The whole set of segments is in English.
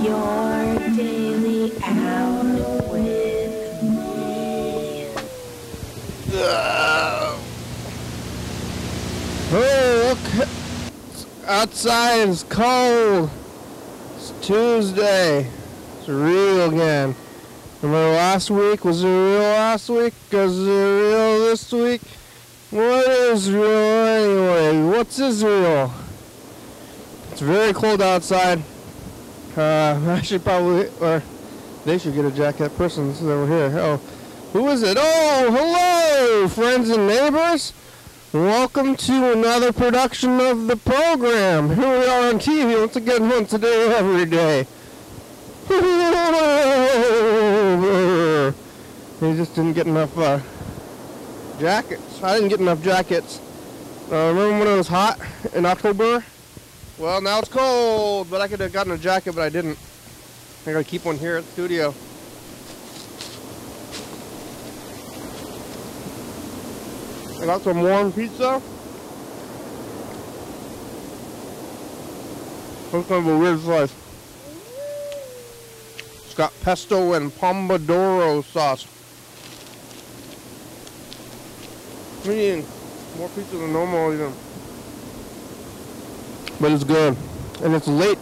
Your daily hour with me. Oh, look. Outside is cold. It's Tuesday. It's real again. Remember last week? Was it real last week? Was it real this week? What is real anyway? What's Israel? It's very cold outside. I should probably, or they should get a jacket. Person's over here. Oh, who is it? Oh, hello, friends and neighbors. Welcome to another production of the program. Here we are on TV once again, once a day, every day. They just didn't get enough jackets. I didn't get enough jackets. Remember when it was hot in October? Well, now it's cold, but I could have gotten a jacket, but I didn't. I gotta keep one here at the studio. I got some warm pizza. That's kind of a weird slice. It's got pesto and pomodoro sauce. I'm eating more pizza than normal even. But it's good. And it's late.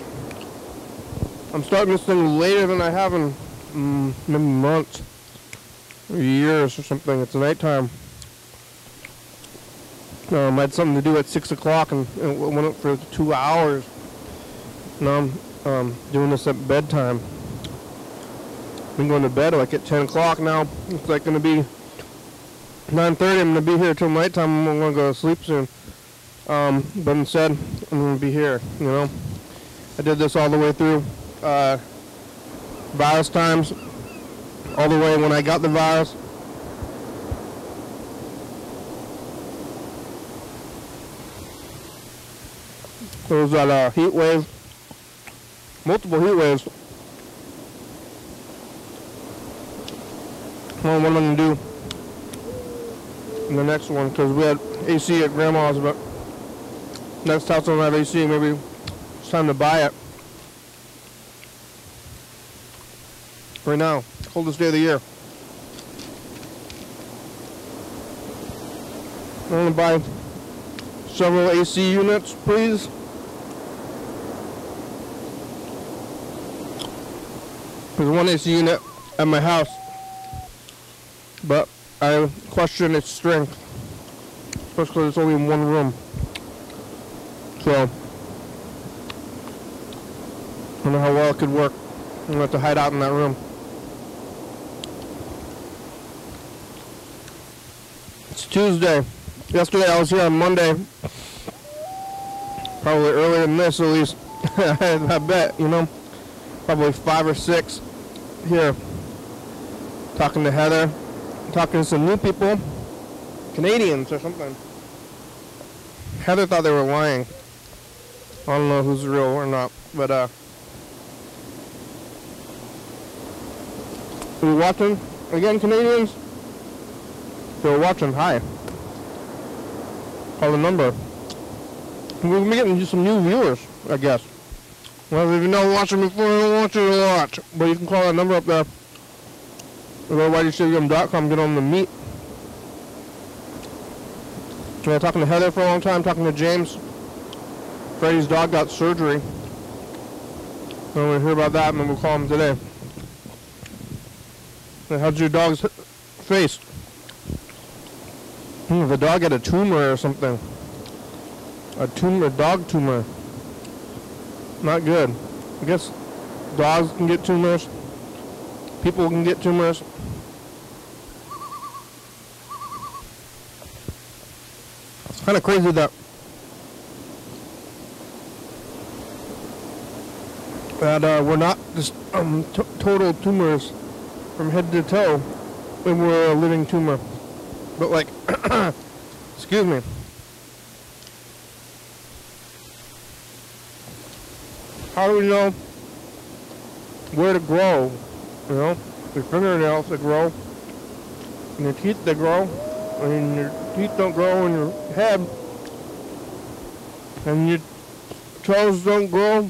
I'm starting this thing later than I have in maybe months or years or something. It's nighttime. I had something to do at 6 o'clock and it went up for 2 hours. Now I'm doing this at bedtime. I've been going to bed like at 10 o'clock now. It's like going to be 9:30. I'm going to be here till nighttime. I'm going to go to sleep soon. But instead, I'm going to be here, you know. I did this all the way through virus times, all the way when I got the virus. There was that heat wave, multiple heat waves. Well, what am I going to do in the next one? Because we had AC at Grandma's, but next house don't have AC. Maybe it's time to buy it. Right now, coldest day of the year. I want to buy several AC units, please. There's one AC unit at my house, but I question its strength, especially because it's only in one room. So, I don't know how well it could work. I'm going to have to hide out in that room. It's Tuesday. Yesterday I was here on Monday. Probably earlier than this at least. I bet, you know. Probably 5 or 6 here. Talking to Heather. Talking to some new people. Canadians or something. Heather thought they were lying. I don't know who's real or not, but are you watching? Again, Canadians? They're watching. Hi. Call the number. We're getting some new viewers, I guess. Well, if you've not watching before, I don't want you to watch. But you can call that number up there. Go to YDHWM.com, get on the meet. I've been talking to Heather for a long time, talking to James. Freddie's dog got surgery. And we'll hear about that and then we'll call him today. How's your dog's face? The dog had a tumor or something. A tumor, dog tumor. Not good. I guess dogs can get tumors. People can get tumors. It's kind of crazy that we're not just total tumors from head to toe when we're a living tumor. But like, excuse me. How do we know where to grow? You know, your fingernails that grow, and your teeth that grow, and your teeth don't grow in your head, and your toes don't grow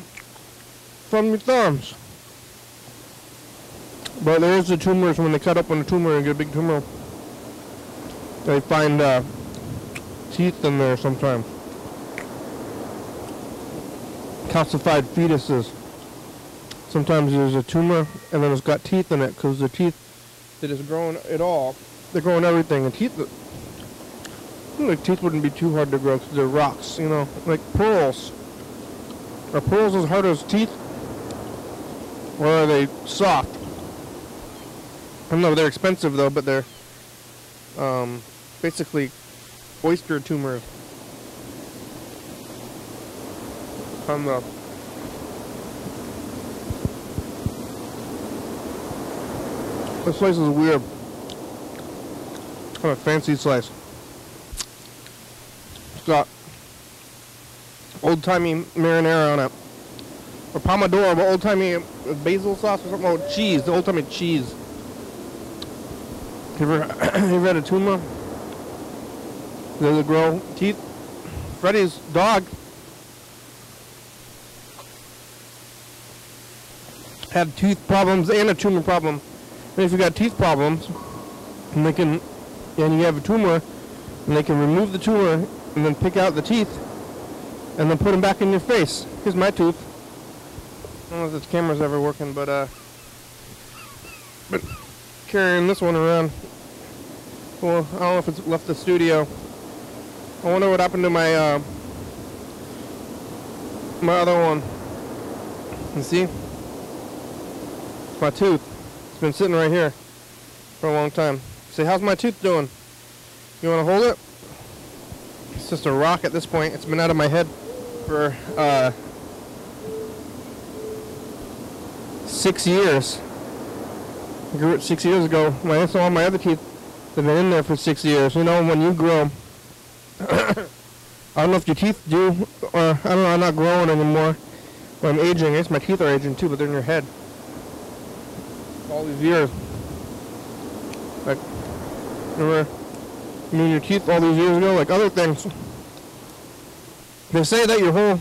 from your thumbs. But there is the tumors when they cut open a tumor and get a big tumor. They find teeth in there sometimes. Calcified fetuses. Sometimes there's a tumor and then it's got teeth in it because the teeth that is growing it all, they're growing everything. And teeth, like teeth wouldn't be too hard to grow because they're rocks, you know, like pearls. Are pearls as hard as teeth, or are they soft? I don't know. They're expensive though, but they're basically oyster tumors. On the this slice is weird. Kind of fancy slice. It's got old-timey marinara on it. Or pomodoro, but old-timey basil sauce or something. Oh, cheese. The old-timey cheese. You ever had a tumor? Does it grow teeth? Freddy's dog had tooth problems and a tumor problem. And if you got teeth problems, and you have a tumor, and they can remove the tumor and then pick out the teeth and then put them back in your face. Here's my tooth. I don't know if this camera's ever working, but carrying this one around. Well, I don't know if it's left the studio. I wonder what happened to my my other one. You see? It's my tooth. It's been sitting right here for a long time. Say, how's my tooth doing? You want to hold it? It's just a rock at this point. It's been out of my head for 6 years. I grew it 6 years ago. All my other teeth have been in there for 6 years. You know, when you grow, I don't know if your teeth do, or I don't know, I'm not growing anymore. When I'm aging, I guess my teeth are aging too, but they're in your head. All these years. Like, remember, you mean your teeth all these years ago, like other things. They say that your whole,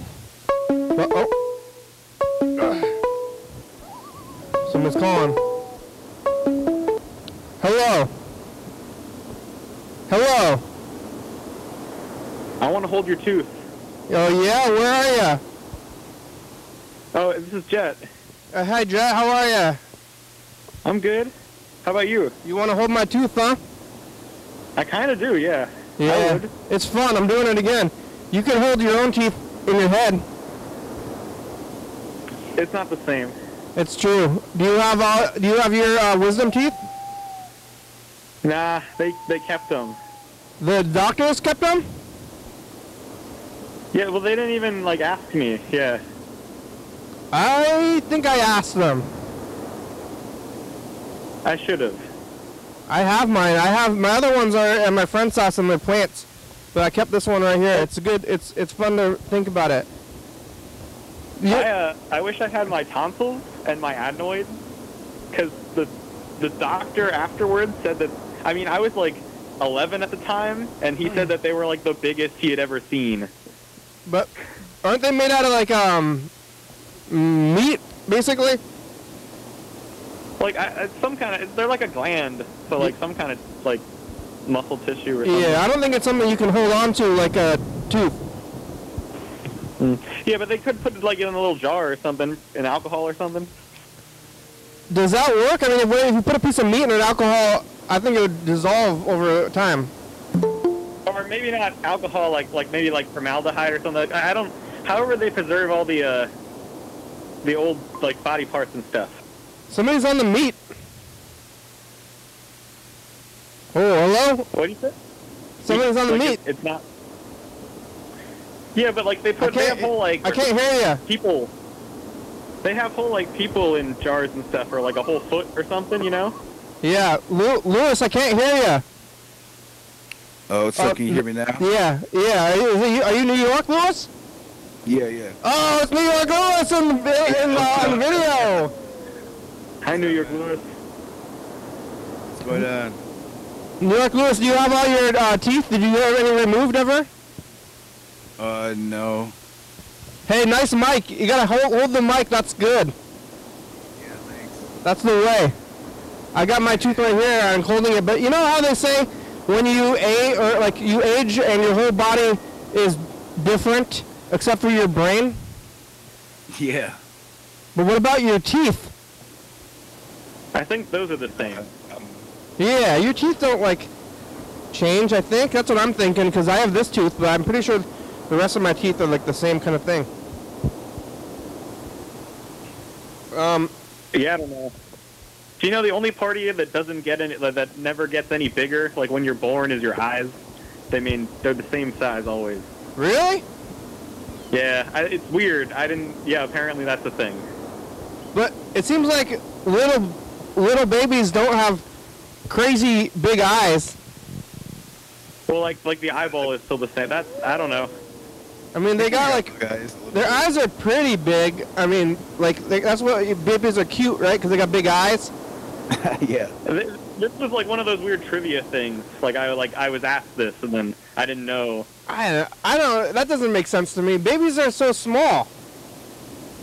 someone's calling. Hello. Hello. I want to hold your tooth. Oh yeah, where are ya? Oh, this is Jet. Hi Jet, how are ya? I'm good. How about you? You want to hold my tooth, huh? I kind of do, yeah. Yeah, I would. it's fun. I'm doing it again. You can hold your own teeth in your head. It's not the same. It's true. Do you have your wisdom teeth? Nah, they kept them. The doctors kept them? Yeah, well, they didn't even, like, ask me, yeah. I think I asked them. I should have. I have mine. My other ones are at my friend's house and they're plants. But I kept this one right here. It's good. It's fun to think about it. Yeah. I wish I had my tonsils and my adenoids, because the doctor afterwards said that, I mean, I was like 11 at the time, and he said that they were like the biggest he had ever seen. But aren't they made out of like meat, basically? Like some kind of, they're like a gland, so like some kind of like muscle tissue or something. Yeah, I don't think it's something you can hold on to like a tooth. Yeah, but they could put it like in a little jar or something, in alcohol or something. Does that work? I mean, if you put a piece of meat in an alcohol, I think it would dissolve over time. Or maybe not alcohol, like maybe like formaldehyde or something. I don't. However, they preserve all the old like body parts and stuff. Somebody's on the meat. Oh, hello? What do you say? Somebody's on the meat. It's not. Yeah, but like they have whole like. I can't hear you. People. They have whole like people in jars and stuff, or like a whole foot or something, you know? Yeah, Lewis, I can't hear you. Oh, so can you hear me now? Yeah. Are you New York, Lewis? Yeah. Oh, it's New York Lewis on the video. Hi, New York Lewis. What's going on? New York Lewis, do you have all your teeth? Did you have any removed ever? No. Hey, nice mic. You gotta hold the mic. That's good. Yeah, thanks. That's the way. I got my tooth right here. I'm holding it, but you know how they say when you age, or like you age, and your whole body is different except for your brain. Yeah. But what about your teeth? I think those are the same. Yeah, your teeth don't like change. I think that's what I'm thinking because I have this tooth, but I'm pretty sure the rest of my teeth are like the same kind of thing. Yeah, I don't know. Do you know the only part of you that doesn't get any, that never gets any bigger, like when you're born, is your eyes? I mean, they're the same size always. Really? Yeah, it's weird. I didn't. Yeah, apparently that's the thing. But it seems like little babies don't have crazy big eyes. Well, like the eyeball is still the same. I don't know. I mean, they got like guys. their eyes are pretty big. I mean, like that's what babies are cute, right? Because they got big eyes. Yeah. This was like one of those weird trivia things. I was asked this and then I didn't know. I don't. That doesn't make sense to me. Babies are so small.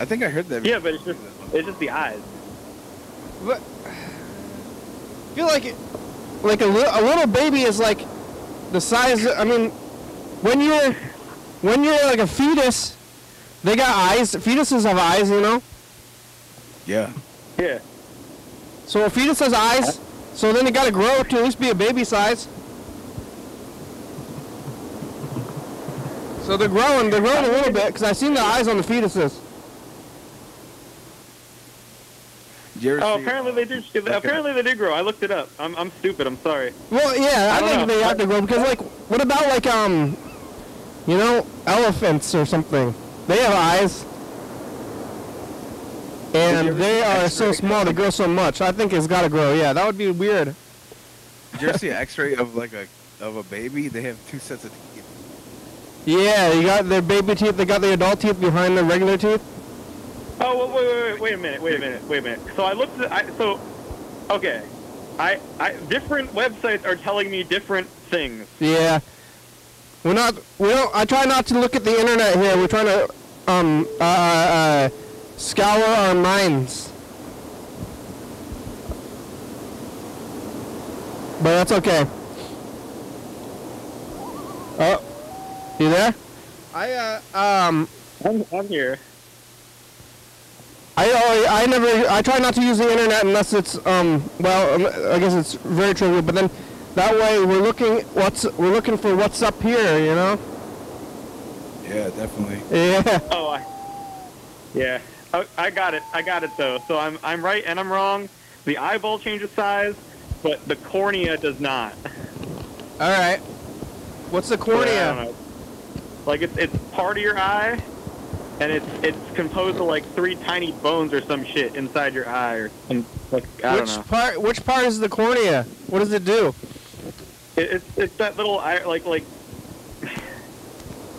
I think I heard that. Yeah, but it's just the eyes. But I feel like a little baby is like the size. I mean, when you're like a fetus, they got eyes. Fetuses have eyes, you know. Yeah. Yeah. So a fetus has eyes. So then it got to grow to at least be a baby size. So they're growing a little bit because I've seen the eyes on the fetuses. Apparently they do. Apparently they do grow. I looked it up. I'm stupid. I'm sorry. Well, yeah, I think they have to grow because, like, what about like you know, elephants or something? They have eyes, and they are so small. They grow so much. I think it's got to grow. Yeah, that would be weird. Did you ever see an X-ray of a baby? They have two sets of teeth. Yeah, you got their baby teeth. They got the adult teeth behind the regular teeth. Oh, wait a minute. So I looked at, okay. Different websites are telling me different things. Yeah. I try not to look at the internet here. We're trying to, scour our minds. But that's okay. Oh, you there? I'm here. I try not to use the internet unless it's I guess it's very trivial, but then that way we're looking for what's up here, you know? Yeah, definitely. Yeah. Oh, yeah. I got it though. So I'm right and I'm wrong. The eyeball changes size, but the cornea does not. All right. What's the cornea? Yeah, I don't know. Like it's part of your eye. And it's composed of like 3 tiny bones or some shit inside your eye, or some, like I don't know. Which part is the cornea? What does it do? It's that little eye, like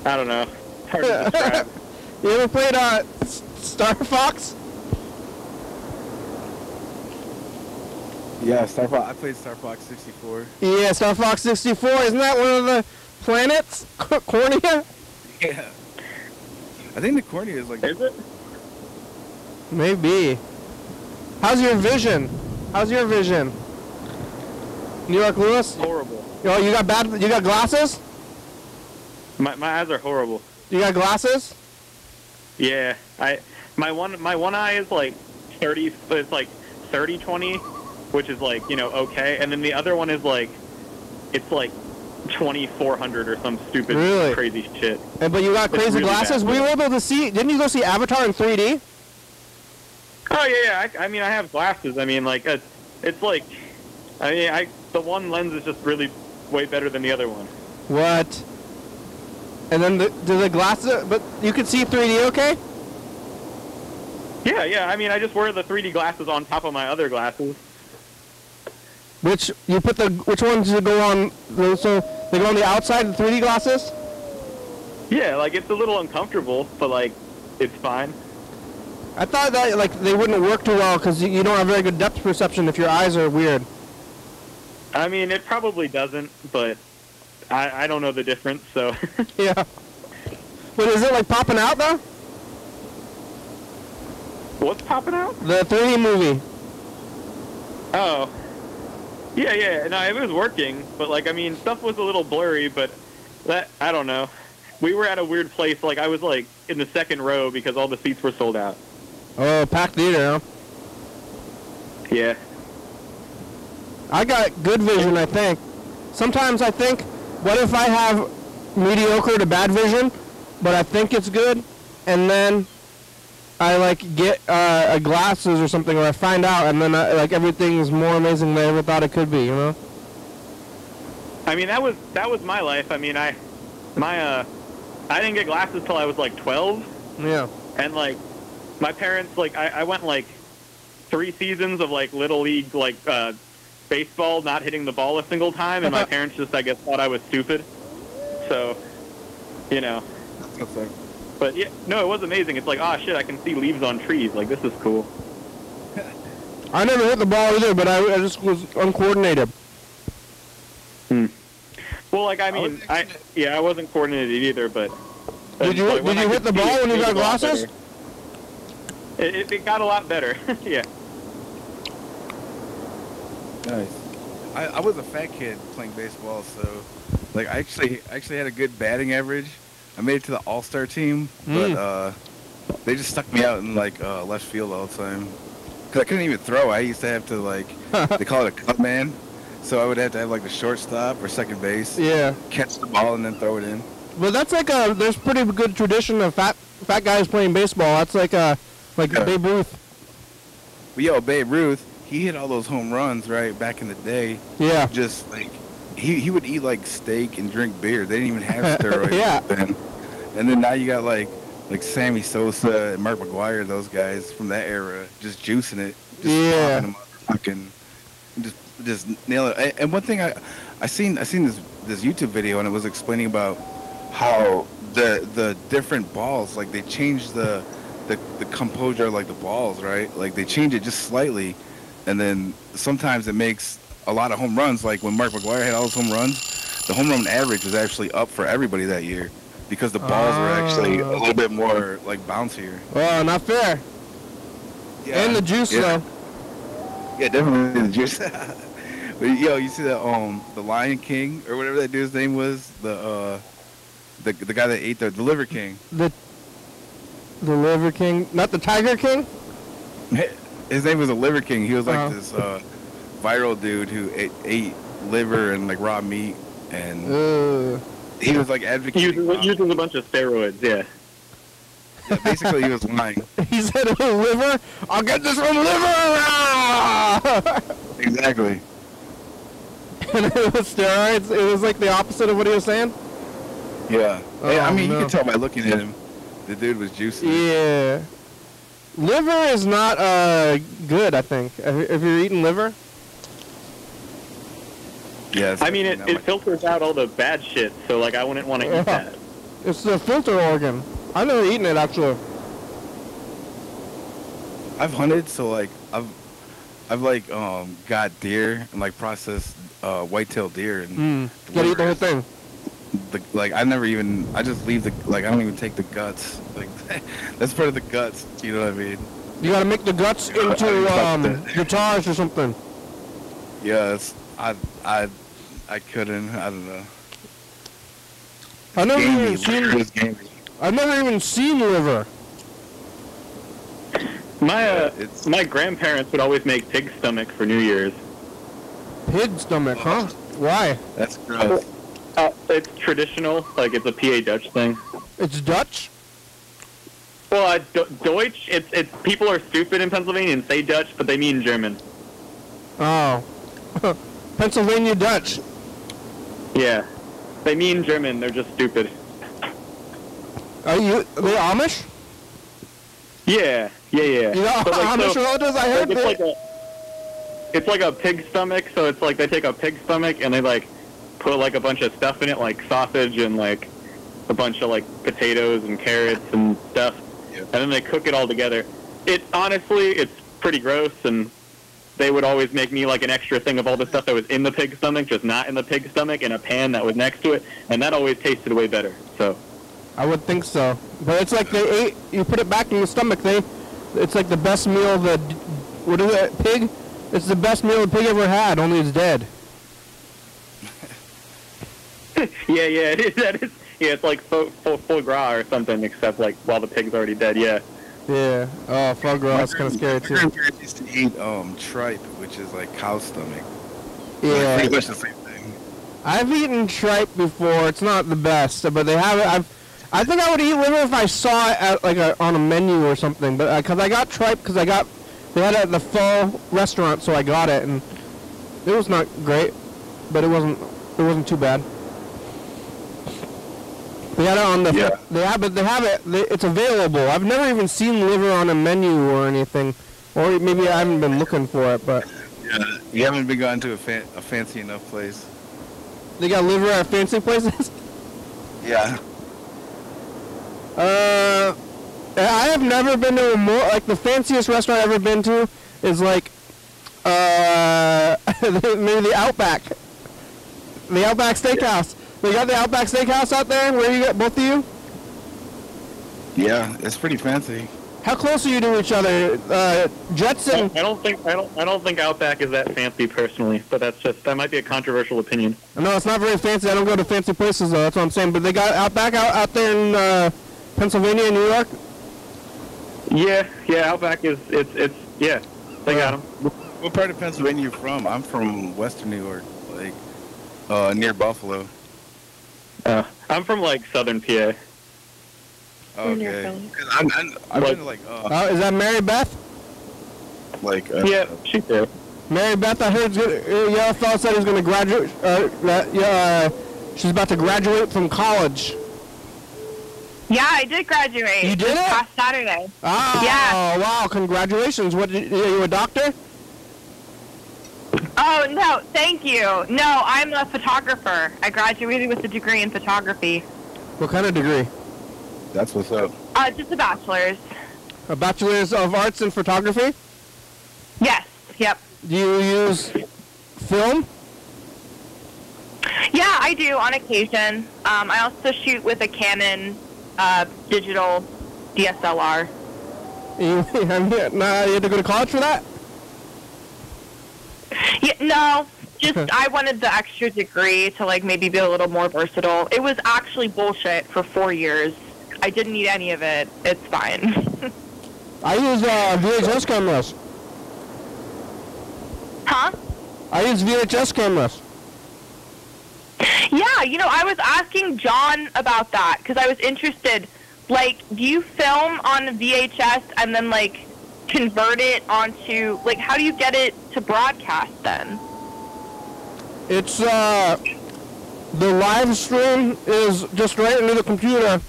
I don't know. It's hard to describe. You ever played Star Fox? Yeah, Star Fox. I played Star Fox 64. Yeah, Star Fox 64. Isn't that one of the planets? Cornea? Yeah. I think the cornea is like... Is it? Maybe. How's your vision? New York Lewis? Horrible. Oh, you got glasses? My eyes are horrible. You got glasses? Yeah. My one eye is like 30. It's like 30/20, which is like, you know, okay. And then the other one is like, it's like 2400 or some stupid crazy shit. But you got crazy glasses? Bad. We were able to see, didn't you go see Avatar in 3D? Oh yeah. I mean, I have glasses. I mean, like it's like, I mean, the one lens is just really way better than the other one. What? And then the glasses, but you can see 3D okay? Yeah. I mean, I just wear the 3D glasses on top of my other glasses. Which ones go on? So they go on the outside of the 3D glasses? Yeah, like it's a little uncomfortable, but like it's fine. I thought that like they wouldn't work too well because you don't have very good depth perception if your eyes are weird. I mean, it probably doesn't, but I don't know the difference, so. Yeah. But is it like popping out though? What's popping out? The 3D movie. Oh. Yeah, no, it was working, but like, I mean, stuff was a little blurry, but I don't know. We were at a weird place, like I was like in the second row because all the seats were sold out. Oh, packed theater, huh? Yeah. I got good vision, I think. Sometimes I think, what if I have mediocre to bad vision, but I think it's good, and then I like get glasses or something, or I find out, and then like everything is more amazing than I ever thought it could be, you know? I mean, that was my life. I mean, I didn't get glasses till I was like 12. Yeah. And like, my parents, like, I went like 3 seasons of like little league, like baseball, not hitting the ball a single time, and my parents just, I guess, thought I was stupid. So, you know. Okay. But yeah, no, it was amazing. It's like, oh shit, I can see leaves on trees. Like, this is cool. I never hit the ball either, but I just was uncoordinated. Well, like, I mean, I wasn't coordinated either, but. Did you hit the ball when you got glasses? It got a lot better. Yeah. Nice. I was a fat kid playing baseball, so like I actually had a good batting average. I made it to the All-Star team, but they just stuck me out in like left field all the time because I couldn't even throw. I used to have to like they call it a cut man, so I would have to have like the shortstop or second base. Yeah. Catch the ball and then throw it in. But that's like there's pretty good tradition of fat guys playing baseball. That's like Babe Ruth. But yo, Babe Ruth, he hit all those home runs right back in the day. Yeah. Just like he would eat like steak and drink beer. They didn't even have steroids Yeah. then. And then now you got like Sammy Sosa and Mark McGwire, those guys from that era, just juicing it, just popping them up, fucking, just nail it. And one thing I seen this YouTube video, and it was explaining about how the different balls, like they changed the composure of like the balls, right? Like they change it just slightly, and then sometimes it makes a lot of home runs. Like when Mark McGwire had all those home runs, the home run average was actually up for everybody that year because the balls were actually a little bit more like bouncier. Well, not fair. Yeah. And the juice though. Yeah, definitely the juice. But yo, you see the Lion King or whatever that dude's name was, the guy that ate the Liver King. The Liver King, not the Tiger King? His name was the Liver King. He was like this viral dude who ate liver and like raw meat, and he was like advocating using a bunch of steroids. Yeah. Yeah, basically he was lying. He said, liver? I'll get this from liver! Exactly. And it was steroids? It was like the opposite of what he was saying? Yeah. I mean, no. you can tell by looking at him. The dude was juicy. Yeah. Liver is not good, I think. If you're eating liver? Yeah. I mean, it filters out all the bad shit, so like I wouldn't want to eat that. It's the filter organ. I've never eaten it, actually. I've hunted, so like I've like got deer and like processed white-tailed deer and You gotta eat the whole thing. I just leave I don't even take the guts. Like that's part of the guts, you know what I mean? You gotta make the guts into guitars or something. Yeah, I couldn't. I don't know. I've never even seen liver. My grandparents would always make pig stomach for New Year's. Pig stomach, huh? Why? That's gross. It's traditional, like it's a PA Dutch thing. It's Dutch? Well, Deutsch, it's people are stupid in Pennsylvania and say Dutch, but they mean German. Oh. Pennsylvania Dutch. Yeah. They mean German, they're just stupid. Are they Amish? Yeah. You know, but Amish relatives, I heard it's like a pig stomach, so it's like they take a pig stomach and they like put like a bunch of stuff in it, like sausage and like a bunch of like potatoes and carrots and stuff, and then they cook it all together. Honestly, it's pretty gross, and they would always make me like an extra thing of all the stuff that was in the pig stomach, just not in the pig stomach, in a pan that was next to it, and that always tasted way better. So I would think so, but it's like you put it back in the stomach. It's like the best meal. What is it? Pig It's the best meal a pig ever had, only it's dead. Yeah, it is. That is. Yeah, it's like foie gras or something, except like while the pig's already dead. Yeah. Yeah. Oh, foie gras. That's kind of scary too. My grandparents used to eat tripe, which is like cow stomach. Yeah. Pretty much the same thing. I've eaten tripe before. It's not the best, but they have it. I think I would eat liver if I saw it at like on a menu or something. But because I got tripe, they had it at the Pho restaurant, so I got it, and it was not great, but it wasn't too bad. They had it on the. Yeah. They have it. It's available. I've never even seen liver on a menu or anything, or maybe I haven't been looking for it. But yeah, you haven't been gone to a fancy enough place. They got liver at fancy places. Yeah. I have never been to like the fanciest restaurant I've ever been to is like maybe the Outback Steakhouse. They got the Outback Steakhouse out there where you got both of you? Yeah, it's pretty fancy. How close are you to each other? Jetson. I don't think Outback is that fancy personally, but that might be a controversial opinion. No, it's not very fancy. I don't go to fancy places though. That's what I'm saying. But they got Outback out there in Pennsylvania and New York. Yeah, Outback is it's yeah. They got them. What part of Pennsylvania are you from? I'm from Western New York, like near Buffalo. I'm from like Southern PA. Okay. I've been to like is that Marybeth? like Yeah, she's there. Marybeth, I heard yellow fella said he's going to graduate. She's about to graduate from college. Yeah, I did graduate. You did this it? past Saturday. Oh, Yeah. Wow, congratulations. Are you a doctor? Oh, no, thank you. No, I'm a photographer. I graduated with a degree in photography. What kind of degree? That's what's up. Just a bachelor's. A bachelor's of arts in photography? Yes, yep. Do you use film? Yeah, I do on occasion. I also shoot with a Canon digital DSLR. You had to go to college for that? Yeah, no, just I wanted the extra degree to like maybe be a little more versatile. It was actually bullshit for 4 years. I didn't need any of it. It's fine. I use VHS cameras. Huh? I use VHS cameras. Yeah, I was asking John about that because I was interested. Like, do you film on VHS and then, like, convert it onto, like, how do you get it to broadcast then? It's, the live stream is just right into the computer.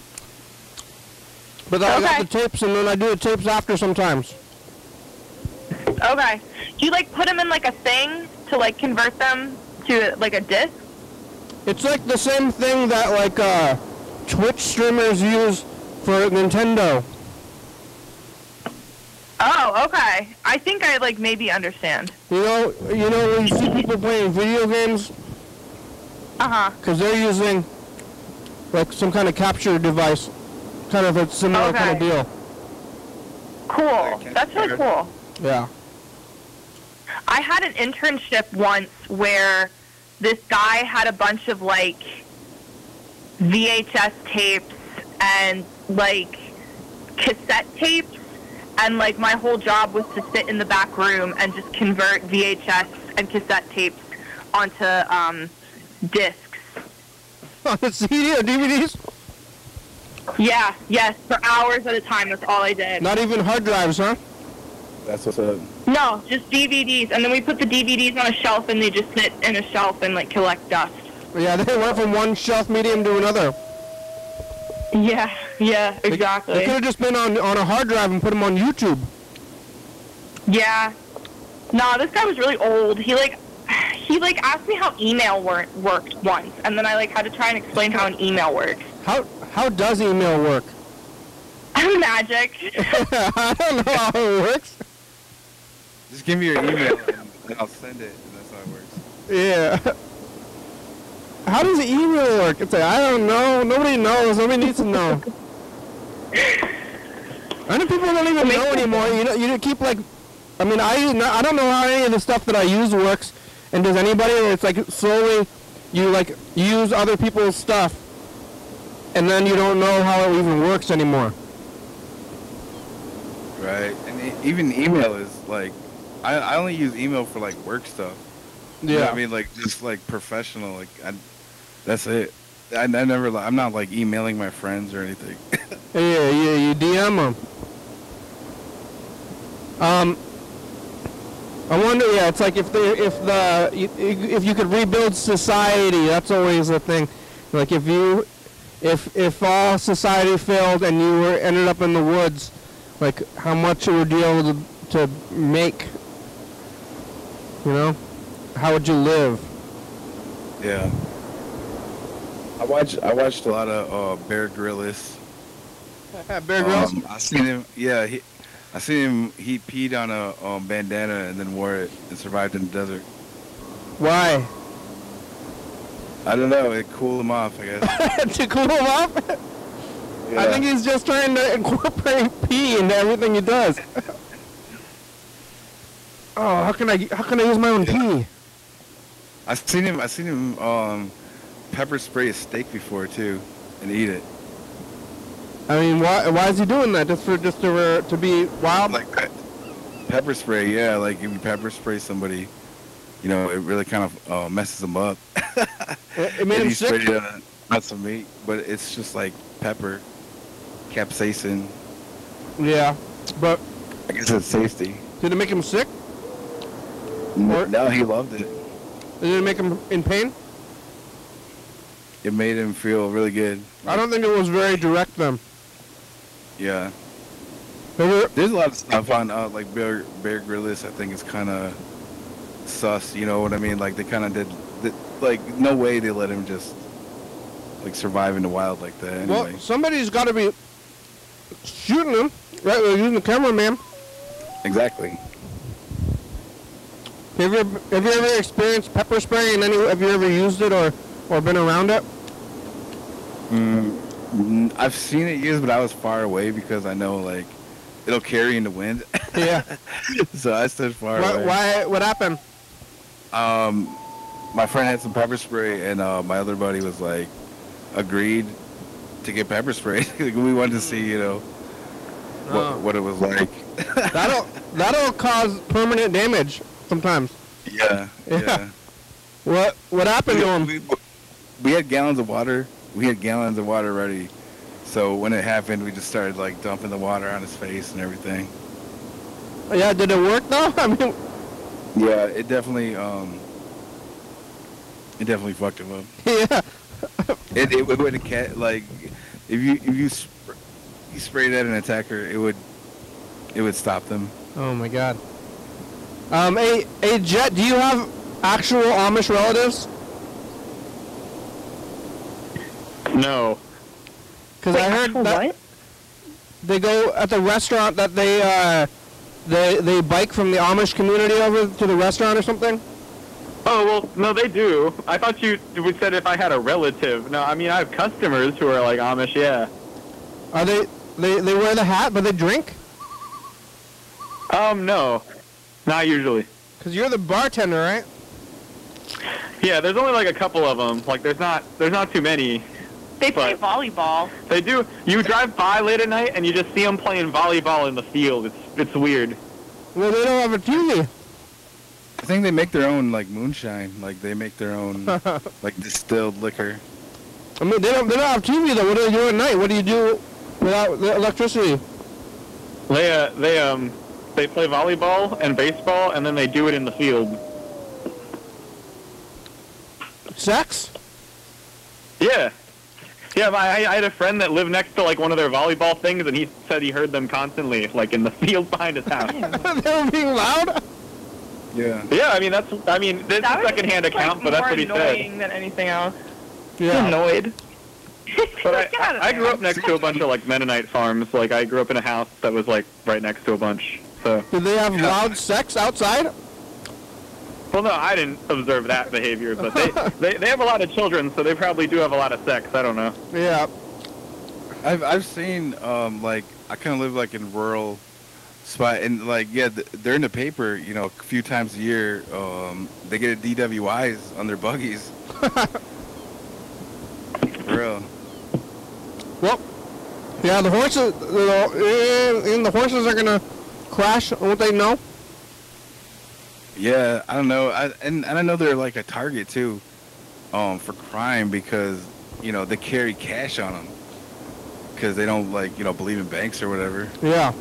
But I got the tapes, and then I do the tapes after sometimes. Okay. Do you, like, put them in, like, a thing to, like, convert them to, like, a disc? It's like the same thing that, like, Twitch streamers use for Nintendo. Oh, okay. I think I, like, maybe understand. You know when you see people playing video games? Uh-huh. Because they're using, like, some kind of capture device. Kind of a similar kind of deal. Cool. That's really cool. Yeah. I had an internship once where this guy had a bunch of, like, VHS tapes and, like, cassette tapes, and, like, my whole job was to sit in the back room and just convert VHS and cassette tapes onto discs. On the CD or DVDs? Yeah, yes, for hours at a time. That's all I did. Not even hard drives, huh? That's what's up. No, just DVDs. And then we put the DVDs on a shelf, and they just sit in a shelf and, like, collect dust. Yeah, they went from one shelf medium to another. Yeah, exactly. They could have just been on a hard drive and put them on YouTube. Yeah. No, this guy was really old. He asked me how email worked once, and then I, like, had to try and explain how an email works. How does email work? Magic. I don't know how it works. Just give me your email and I'll send it, and that's how it works. Yeah. How does email work? It's like, I don't know. Nobody knows. Nobody needs to know. I know people don't even know anymore. You keep like I mean, I don't know how any of the stuff that I use works, and does anybody? It's like slowly, you like use other people's stuff, and then you don't know how it even works anymore. Right, and even email is like, I only use email for like work stuff. Yeah. You know what I mean, like just like professional, like that's it. I never, I'm not like emailing my friends or anything. Yeah, you DM them. I wonder. Yeah, it's like if you could rebuild society, that's always the thing. Like if all society failed and you ended up in the woods, like how much it would be able to make. You know, how would you live? Yeah. I watched a lot of Bear Grylls. Bear Grylls? I seen him. Yeah, I seen him. He peed on a bandana and then wore it and survived in the desert. Why? I don't know. It cooled him off, I guess. To cool him off? Yeah. I think he's just trying to incorporate pee into everything he does. Oh, how can I use my own pee? I seen him pepper spray a steak before too and eat it. I mean, why is he doing that? Just to be wild? Like pepper spray, yeah. Like if you pepper spray somebody, you know, it really kind of messes them up. It made him sick. Not some meat, but it's just like pepper, capsaicin. Yeah, but I guess it's safety. Did it make him sick? No, he loved it. Did it make him in pain? It made him feel really good. I don't think it was very direct then. Yeah. There's a lot of stuff on like Bear Grylls. I think is kind of sus. You know what I mean? Like they kind of did. Like no way they let him just like survive in the wild like that. Anyway. Well, somebody's got to be shooting him, right? They're using the cameraman. Exactly. Have you ever experienced pepper spray? And have you ever used it or been around it? I've seen it used, but I was far away because I know like it'll carry in the wind. Yeah. So I stood far away. Why? What happened? My friend had some pepper spray, and my other buddy was like agreed to get pepper spray. We wanted to see, you know, what it was like. That'll cause permanent damage sometimes. Yeah. What happened to him? We had gallons of water. We had gallons of water ready. So when it happened, we just started like dumping the water on his face and everything. Yeah, did it work though? I mean, yeah, it definitely fucked him up. Yeah. It would have like if you sprayed at an attacker, it would stop them. Oh my God. Hey Jet, do you have actual Amish relatives? No. Because I heard that what? they go at the restaurant that they bike from the Amish community over to the restaurant or something. Oh, well, no, they do. I thought you said if I had a relative. No, I mean, I have customers who are like Amish, yeah. Are they wear the hat, but they drink? No. Not usually. Because you're the bartender, right? Yeah, there's only like a couple of them. Like, there's not too many. They play volleyball. They do. You drive by late at night and you just see them playing volleyball in the field. It's weird. Well, they don't have a TV. I think they make their own like moonshine. Like they make their own like distilled liquor. I mean, they don't have TV though. What do they do at night? What do you do without the electricity? They play volleyball and baseball, and then they do it in the field. Sex? Yeah. Yeah, I had a friend that lived next to like one of their volleyball things, and he said he heard them constantly, like in the field behind his house. They were being loud? Yeah. Yeah, I mean that's a secondhand account, but that's what he said. More annoying than anything else. Yeah. Annoyed. But I grew up next to a bunch of like Mennonite farms. Like I grew up in a house that was like right next to a bunch. So. Did they have loud sex outside? Well, no, I didn't observe that behavior, but they have a lot of children, so they probably do have a lot of sex. I don't know. Yeah. I've seen like I kind of live like in rural spot, and like yeah, they're in the paper, you know, a few times a year. They get DWIs on their buggies. For real. Well, yeah, the horses, and the horses are gonna crash, won't they know? Yeah, I don't know. And I know they're like a target too, for crime because you know they carry cash on them because they don't like believe in banks or whatever. Yeah.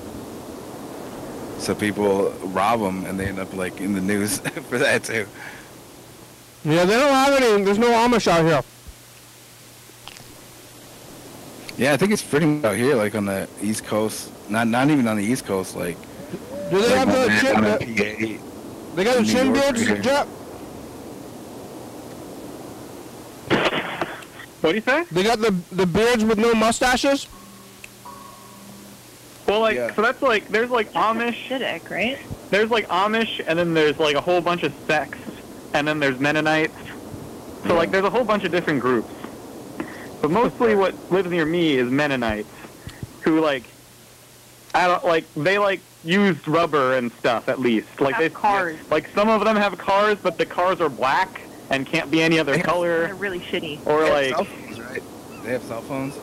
So people rob them and they end up like in the news for that too. Yeah, they don't have any. There's no Amish out here. Yeah, I think it's pretty much out here, like on the East Coast. Not even on the East Coast, like. Do they like have the chin? PA, They got the chin beards, Jeff? What do you say? They got the beards with no mustaches? Well, like, Yeah. so that's like, there's like Amish. Acidic, right? There's like Amish, and then there's like a whole bunch of sects, and then there's Mennonites. So like, there's a whole bunch of different groups. But mostly what lives near me is Mennonites, who like, they like used rubber and stuff at least. Like Have cars. Like some of them have cars, but the cars are black and can't be any other They're color. really shitty. Or They like, have cell phones, right? They have cell phones.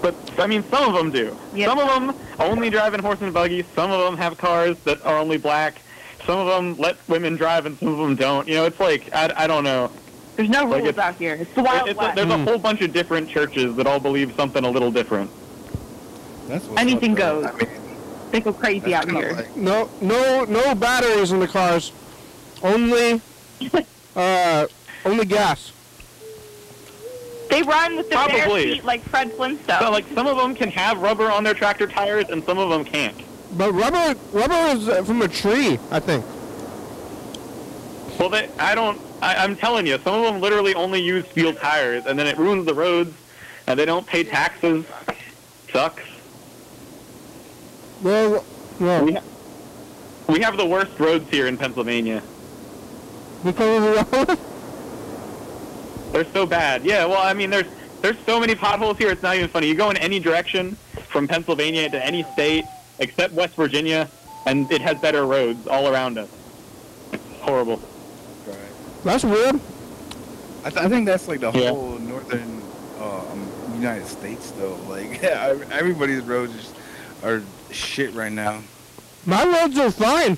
but I mean, some of them do. Yep. Some of them only drive in horse and buggies. Some of them have cars that are only black. Some of them let women drive, and some of them don't. You know, it's like I don't know. There's no Like rules out here. It's the Wild West. There's a whole bunch of different churches that all believe something a little different. That's what's Anything up, though. goes. I mean, They go crazy that's out kinda here. like- No batteries in the cars. Only gas. They run with their bare Probably. feet like Fred Flintstone. So like some of them can have rubber on their tractor tires, and some of them can't. But rubber is from a tree, I think. Well, I'm telling you, some of them literally only use steel tires, and then it ruins the roads, and they don't pay taxes. Sucks. Well, We have the worst roads here in Pennsylvania. because of the rubber? They're so bad. Yeah, well, I mean, there's so many potholes here, it's not even funny. You go in any direction from Pennsylvania to any state except West Virginia, and it has better roads all around us. It's horrible. Right. That's weird. I think that's like the Yeah. whole northern United States, though. Like, everybody's roads are shit right now. My roads are fine.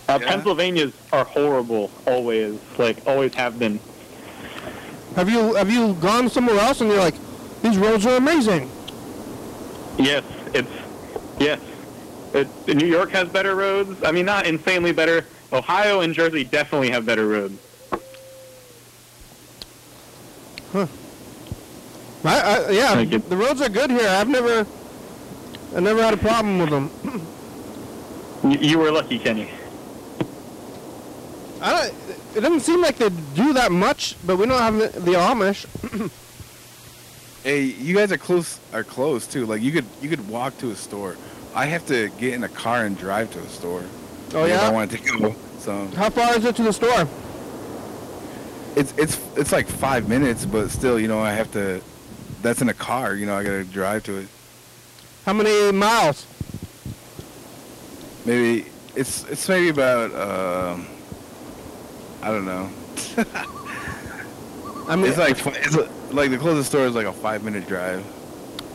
Yeah. Pennsylvania's are horrible, always. Like, always have been. Have you gone somewhere else and you're like, these roads are amazing? Yes. New York has better roads. I mean, not insanely better. Ohio and Jersey definitely have better roads. Yeah, Thank you. the roads are good here. I never had a problem with them. You were lucky, Kenny. It doesn't seem like they do that much, but we don't have the Amish. Hey, you guys are close too. Like, you could walk to a store. I have to get in a car and drive to a store. Oh, if yeah? I want to go. So How far is it to the store? it's like 5 minutes, but still, I have to. That's in a car. I gotta drive to it. How many miles? Maybe it's maybe about I don't know. I mean, It's like the closest store is like a 5-minute drive.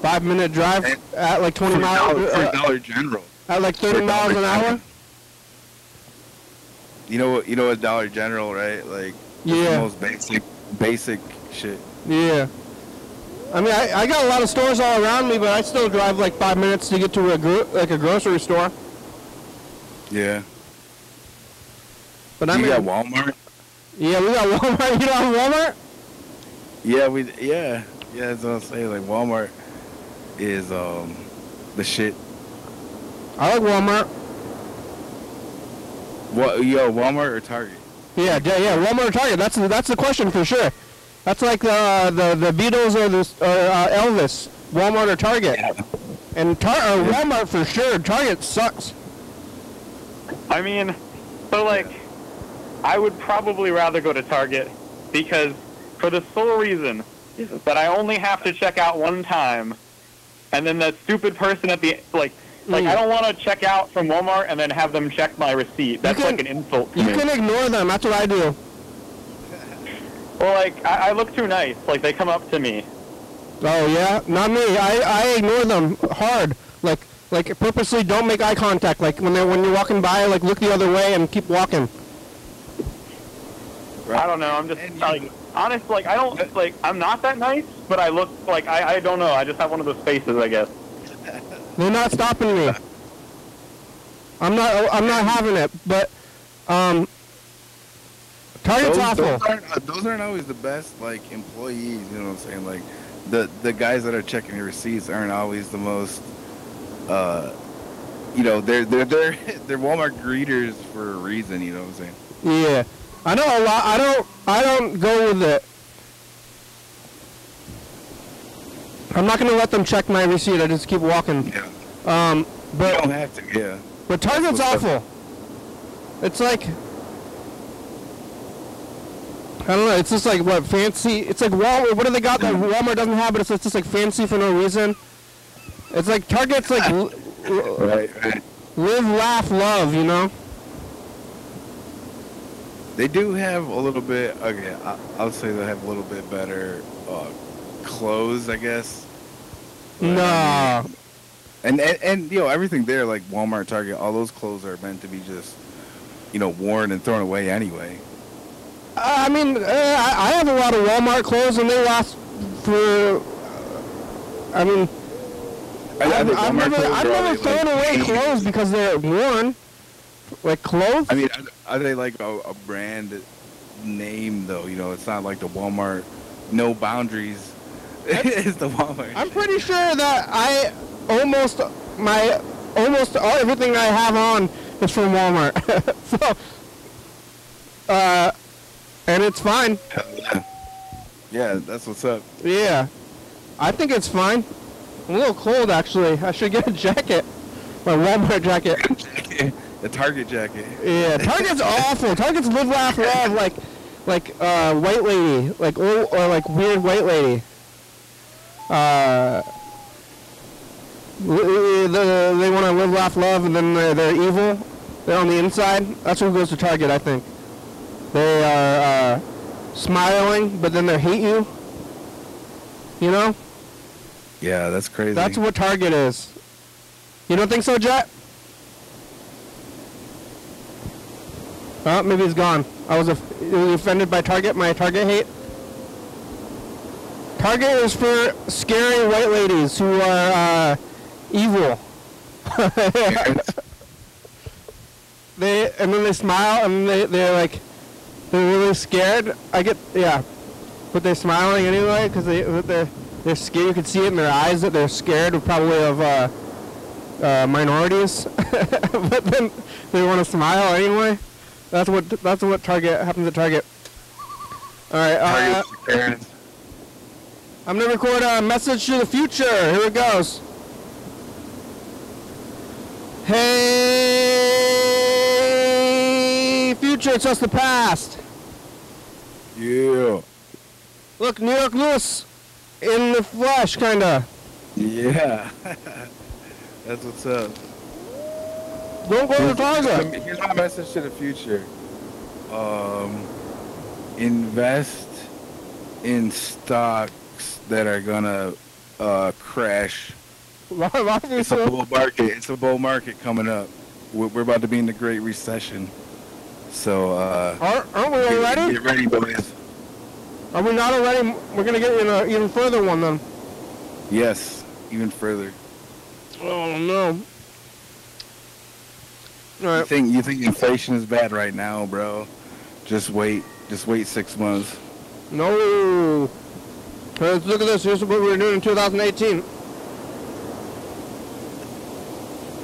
5-minute drive at like 20 miles. For Dollar General. At like 30 miles an hour. You know what Dollar General, right? Like, Yeah. the most basic shit. Yeah. I mean, I got a lot of stores all around me, but I still drive like 5 minutes to get to a grocery store. Yeah. But I You mean, got Walmart? yeah, we got Walmart. You don't have Walmart? Yeah, that's what I'm saying. Like, Walmart is the shit. I like Walmart. Walmart or Target? Yeah, Walmart or Target. That's the question for sure. That's like the Beatles or Elvis. Walmart or Target. Yeah. And Walmart for sure. Target sucks. I mean, so like, I would probably rather go to Target because for the sole reason that I only have to check out one time, and then that stupid person at the Like, I don't want to check out from Walmart and then have them check my receipt. That's like an insult to me. You can ignore them. That's what I do. Well, like, I look too nice. Like, they come up to me. Oh, yeah? Not me. I ignore them hard. Like purposely don't make eye contact. Like, when you're walking by, like, look the other way and keep walking. I don't know. I'm just, like, honestly, like, I don't, like, I'm not that nice, but I look, like, I don't know. I just have one of those faces, I guess. They're not stopping me. I'm not having it, but, Target's awful. Those aren't always the best, like, employees, you know what I'm saying? Like, the guys that are checking your receipts aren't always the most, you know, they're Walmart greeters for a reason, you know what I'm saying? Yeah. I know a lot. I don't go with it. I'm not going to let them check my receipt. I just keep walking. Yeah. But you don't have to, yeah. But Target's awful. It's like, I don't know. It's just like what fancy. It's like Walmart. What do they got that Walmart doesn't have? But it's just like fancy for no reason. It's like Target's like right. Live, laugh, love. You know. They do have a little bit. Okay, I'll say they have a little bit better clothes, I guess. Nah. And you know, everything there, like Walmart, Target, all those clothes are meant to be just, you know, worn and thrown away anyway. I mean, I have a lot of Walmart clothes, and they last for. I mean, I've never thrown away clothes because they're worn. Like clothes? I mean, are they like a brand name though? You know, it's not like the Walmart. No boundaries. It's the Walmart. I'm pretty sure that almost everything I have on is from Walmart. So, and it's fine. Yeah, that's what's up. Yeah, I think it's fine. I'm a little cold actually. I should get a jacket, my Walmart jacket. The Target jacket. Yeah, Target's awful. Target's live, laugh, love, like white lady, like old, or like weird white lady. They want to live, laugh, love, and then they're evil. They're on the inside. That's who goes to Target, I think. They are smiling, but then they hate you. You know? Yeah, that's crazy. That's what Target is. You don't think so, Jet? Oh, maybe he's gone. I was offended by Target, my Target hate. Target is for scary white ladies who are evil. And then they smile and they're really scared. But they're smiling anyway because they're scared. You can see it in their eyes that they're scared probably of minorities. But then they want to smile anyway. That's what Target happens at Target. All right. I'm gonna record a message to the future. Here it goes. Hey, future, it's just the past. Yeah. Look, New York Lewis in the flesh, kinda. Yeah. That's what's up. Don't go to Target. Here's my message to the future. Invest in stocks that are gonna crash. It's a bull market. It's a bull market coming up. We're about to be in the Great Recession. So aren't we already? Get ready, boys. Are we not already? We're gonna get in an even further one then. Yes, even further. Oh no. All right. You think inflation is bad right now, bro? Just wait 6 months. No. Let's look at this. Here's what we were doing in 2018.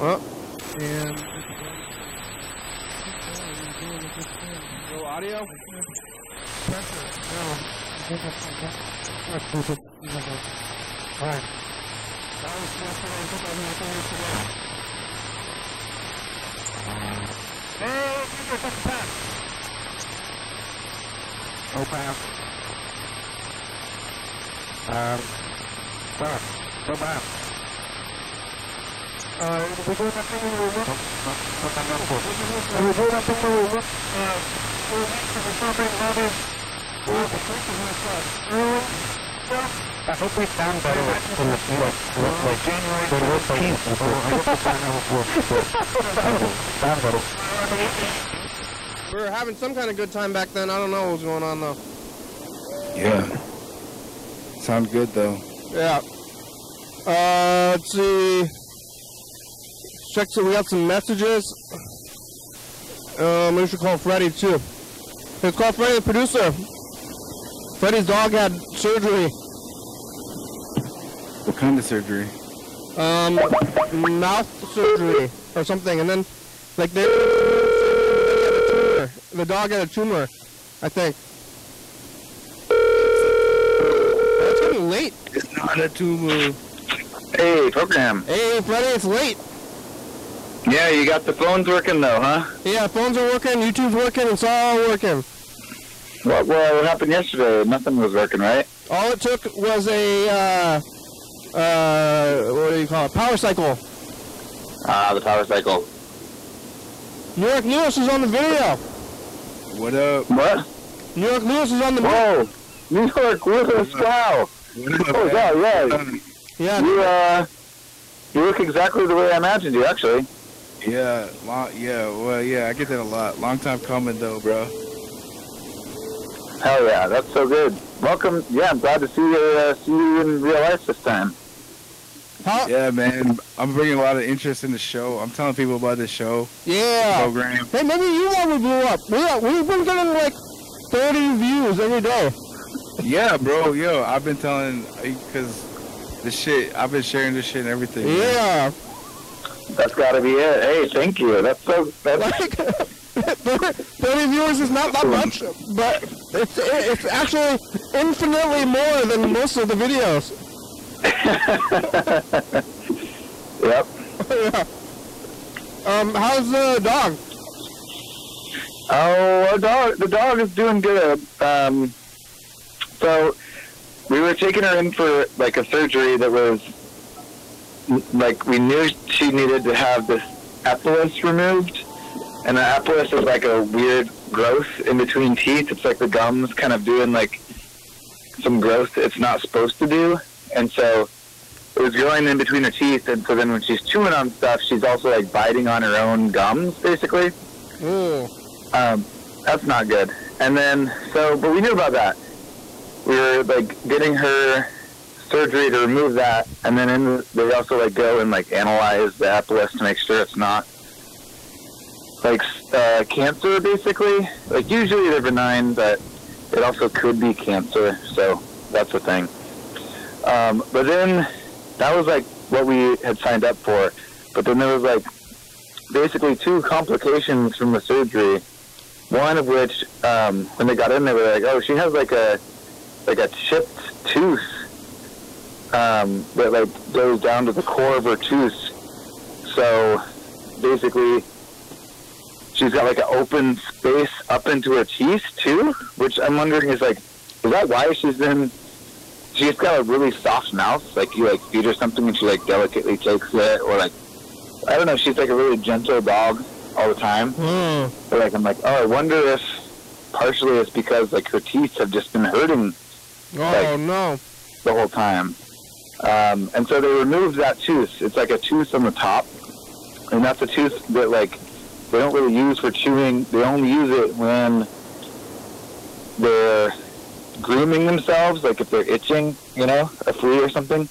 Oh. And no audio? Pressure. No. All right. That was yesterday. 2018 today. Okay. Go back. We doing that thing where we look? Are we doing that thing where we look? I hope we sound better in the like January 14th. We were having some kind of good time back then. I don't know what was going on though. Yeah. Sound good though. Yeah. Let's see. Check so we got some messages. We should call Freddie too. Let's call Freddie, the producer. Freddie's dog had surgery. What kind of surgery? Mouth surgery or something, and then like they had a tumor. The dog had a tumor, I think. It's getting late. It's not a tumor. Hey, program. Hey, Freddie, it's late. Yeah, you got the phones working though, huh? Yeah, phones are working, YouTube's working, it's all working. What happened yesterday? Nothing was working, right? All it took was a, what do you call it? Power cycle. The power cycle. New York Lewis is on the video. What up? What? New York Lewis is on the video. Whoa! New York Lewis, wow! Oh, yeah, yeah. Yeah. You look exactly the way I imagined you, actually. Yeah, I get that a lot. Long time coming though, bro. Hell yeah, that's so good. Welcome. Yeah, I'm glad to see you in real life this time. Huh? Yeah, man. I'm bringing a lot of interest in the show. I'm telling people about this show. Yeah. Program. Hey, maybe you want to blow up. We've been getting like 30 views every day. Yeah, bro. Yo, I've been telling, because this shit, I've been sharing this shit and everything. Yeah. Man. That's gotta be it. Hey, thank you. That's like 30 viewers is not that much, but it's actually infinitely more than most of the videos. Yep. Yeah. How's the dog? Oh, the dog is doing good. So we were taking her in for like a surgery that was like, we knew she needed to have this epilis removed, and the epilis is like a weird growth in between teeth. It's like the gums kind of doing like some growth it's not supposed to do, and so it was growing in between her teeth, and so then when she's chewing on stuff, she's also like biting on her own gums, basically. That's not good. And then, but we knew about that. We were like getting her surgery to remove that, and then they also like go and like analyze the epilis to make sure it's not like cancer, basically. Like usually they're benign, but it also could be cancer, so that's the thing. But then that was like what we had signed up for, but then there was like basically 2 complications from the surgery. One of which, when they got in, they were like, "Oh, she has like a chipped tooth that like goes down to the core of her tooth." So basically, she's got like an open space up into her teeth too, which I'm wondering is that why she's got a really soft mouth? Like you like feed her something and she like delicately takes it, or like, I don't know, she's like a really gentle dog all the time. But like, I'm like, oh, I wonder if partially it's because like her teeth have just been hurting the whole time. And so they removed that tooth. It's like a tooth on the top, and that's a tooth that like they don't really use for chewing. They only use it when they're grooming themselves, like if they're itching, a flea or something.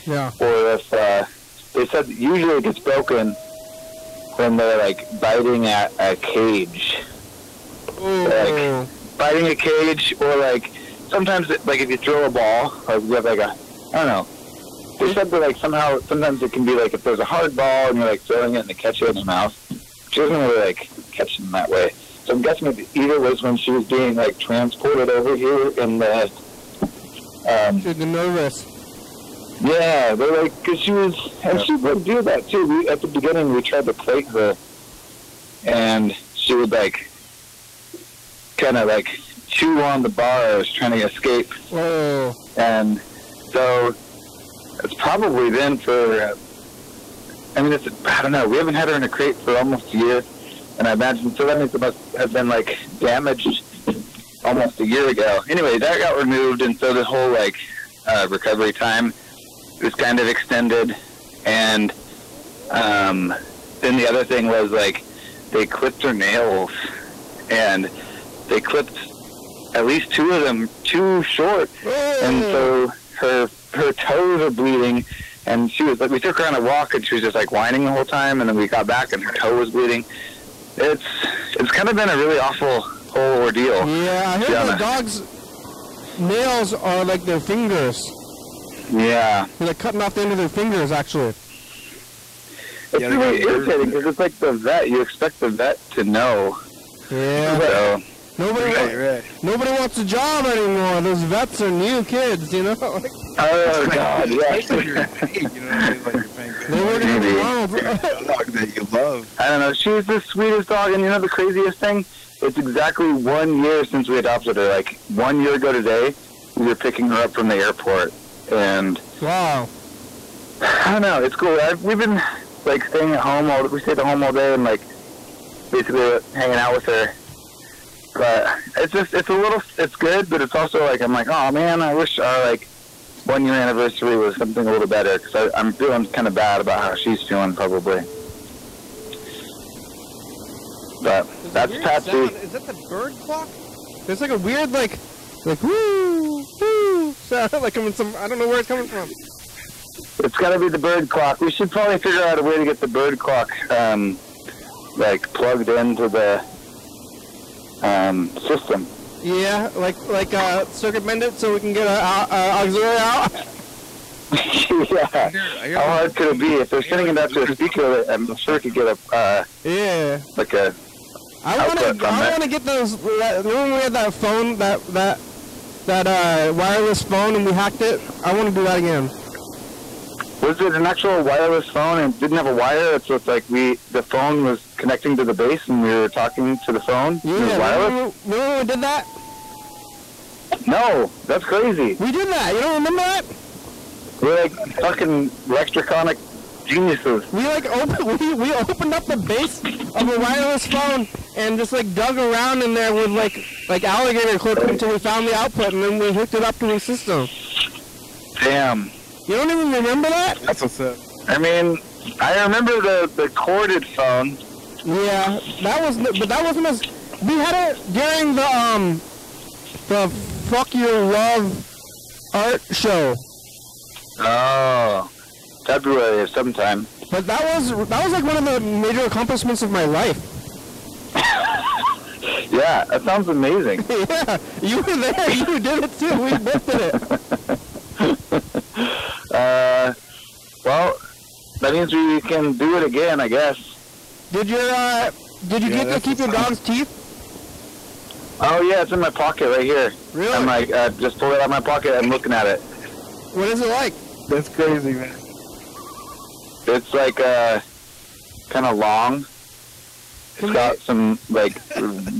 Yeah. Or if they said usually it gets broken when they're like biting at a cage. Like biting a cage, or like sometimes like if you throw a ball, like you have like I don't know. They said that like sometimes it can be like if there's a hard ball and you're like throwing it and they catch it in your mouth. She doesn't really like catch them that way. So I'm guessing it either was when she was being like transported over here in the she's nervous. Yeah, they're like, cause she would do that too. At the beginning we tried to plate her, and she would like kind of like chew on the bars trying to escape. And so it's probably then for I mean, I don't know. We haven't had her in a crate for almost a year, and I imagine so that means it must have been like damaged almost a year ago. Anyway, that got removed, and so the whole like recovery time was kind of extended. And then the other thing was like they clipped her nails, and they clipped at least 2 of them too short, and so her toes are bleeding. And she was like, we took her on a walk, and she was just like whining the whole time. And then we got back, and her toe was bleeding. It's kind of been a really awful whole ordeal. Yeah, I heard the dog's nails are like their fingers. Yeah. They're like cutting off the end of their fingers, actually. It's really irritating because it's like the vet. You expect the vet to know. Yeah. So, nobody wants a job anymore. Those vets are new kids, you know? Oh, God, yeah. You know what I mean? Like you're paying good They work in Maybe. the dog that you love. I don't know. She's the sweetest dog, and you know the craziest thing? It's exactly 1 year since we adopted her. Like, 1 year ago today, we were picking her up from the airport, and Wow. I don't know. It's cool. We've been like staying at home we stayed at home all day and like basically hanging out with her. But it's good, but it's also like I'm like, oh man, I wish our like 1 year anniversary was something a little better because I'm feeling kind of bad about how she's feeling probably. But that's Patsy. Is that the bird clock? There's like a weird like woo woo sound like coming from I don't know where it's coming from. It's got to be the bird clock. We should probably figure out a way to get the bird clock like plugged into the system. Yeah, like circuit bend it so we can get a auxiliary out. Yeah. How hard could it be? If they're sending it out to a speaker, I'm sure it could get a yeah. Like a. I want to get those. Remember when we had that phone, that wireless phone, and we hacked it? I want to do that again. Was it an actual wireless phone and didn't have a wire? So it's like the phone was connecting to the base and we were talking to the phone? Yeah, it was wireless? remember when we did that? No, that's crazy. We did that. You don't remember that? We're like fucking electronic geniuses. We like we opened up the base of a wireless phone and just like dug around in there with like alligator clips until we found the output, and then we hooked it up to the system. Damn. You don't even remember that? That's what's up. I mean, I remember the corded phone. Yeah, but that wasn't as. We had it during the Fuck Your Love art show. Oh, February of sometime. But that was like one of the major accomplishments of my life. Yeah, that sounds amazing. Yeah, you were there. You did it too. We both did it. Well, that means we can do it again, I guess. Did you get to keep your dog's teeth? Oh yeah, it's in my pocket right here. Really? I'm like, just pull it out of my pocket. I'm looking at it. What is it like? That's crazy, man. It's like kind of long. It's got some like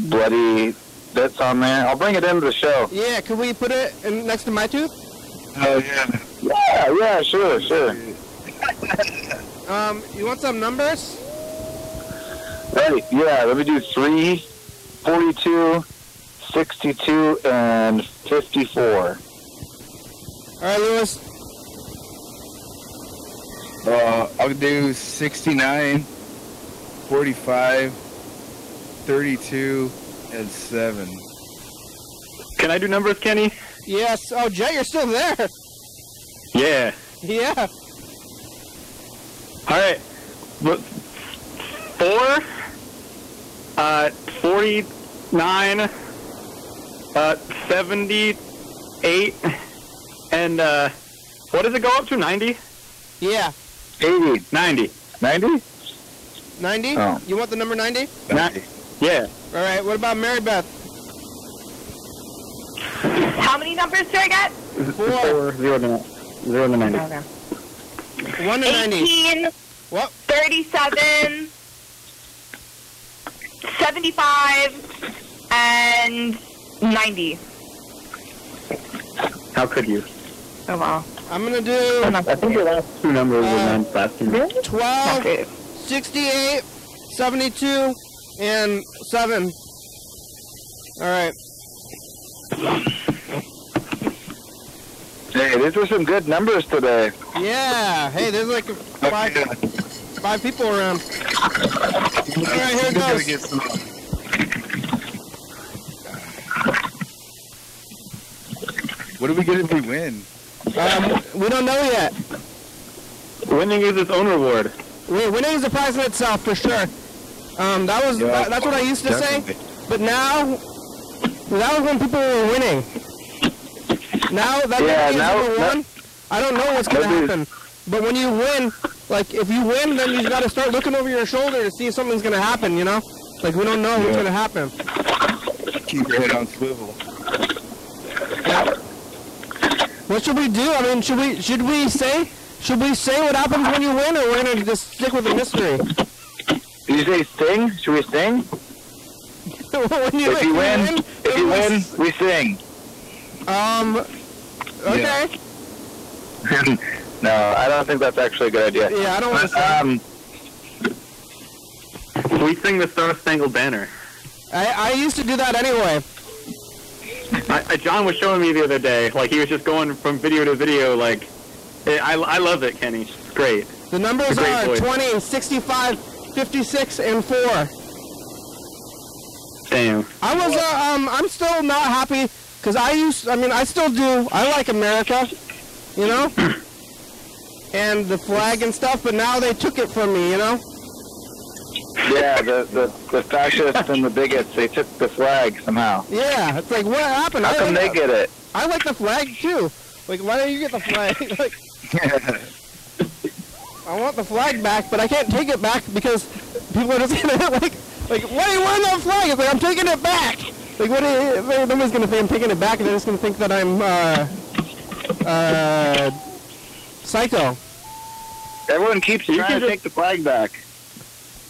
bloody bits on there. I'll bring it into the show. Yeah, can we put it next to my tooth? Oh yeah. Yeah, sure. You want some numbers? Right, yeah, let me do 3, 42, 62, and 54. All right, Lewis. I'll do 69, 45, 32, and 7. Can I do numbers, Kenny? Yes. Oh, Jay, you're still there. Yeah. Yeah. All right. 4, 49, 78, and what does it go up to? 90? Yeah. 80. 90. 90? 90? Oh. You want the number 90? 90. Yeah. All right. What about Marybeth? How many numbers do I get? 4. 0 to 90. Okay. 1 to 90. 18, What? 37, 75, and 90. How could you? Oh, wow. I'm going to do I think your last two numbers were meant faster. Really? 12, Okay. 68, 72, and 7. All right. Hey, these were some good numbers today. Yeah. Hey, there's like five people around. All right, here it goes. What do we get if we win? We don't know yet. Winning is its own reward. Winning is a prize in itself, for sure. That's what I used to Definitely. say. But now, that was when people were winning. Now that number one, I don't know what's going to happen. But when you win, like, if you win, then you got to start looking over your shoulder to see if something's going to happen, you know? Like, we don't know what's going to happen. Keep your head on swivel. Yeah. What should we do? I mean, should we say what happens when you win, or we're going to just stick with the mystery? Did you say sing? Should we sing? If you win, we sing. Okay. No, I don't think that's actually a good idea. Yeah, I don't want to sing. We sing the Star Spangled Banner. I used to do that anyway. John was showing me the other day, like he was just going from video to video, like, I love it, Kenny. It's great. The numbers are voice. 20, 65, 56, and 4. Damn. I'm still not happy, because I still do. I like America, you know? And the flag and stuff, but now they took it from me, you know? Yeah, the fascists and the bigots, they took the flag somehow. Yeah, it's like, what happened? How come they get it? I like the flag, too. Like, why don't you get the flag? Like, I want the flag back, but I can't take it back because people are just gonna, like, why do you want that flag? It's like, I'm taking it back! Like, nobody's gonna think I'm taking it back, and they're just gonna think that I'm, psycho. Everyone keeps trying to take the flag back.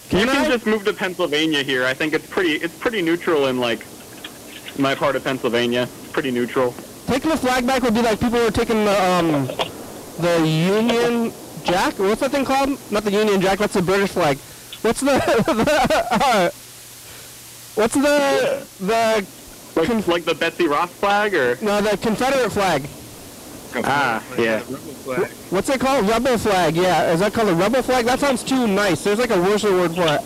You can just move to Pennsylvania here. I think it's pretty neutral in, like, my part of Pennsylvania. It's pretty neutral. Taking the flag back would be like people were taking the Union Jack. What's that thing called? Not the Union Jack. That's the British flag. What's the like the Betsy Ross flag, or no, the Confederate flag? Yeah. What's it called? Rebel flag. Yeah, is that called a rebel flag? That sounds too nice. There's like a worse word for it.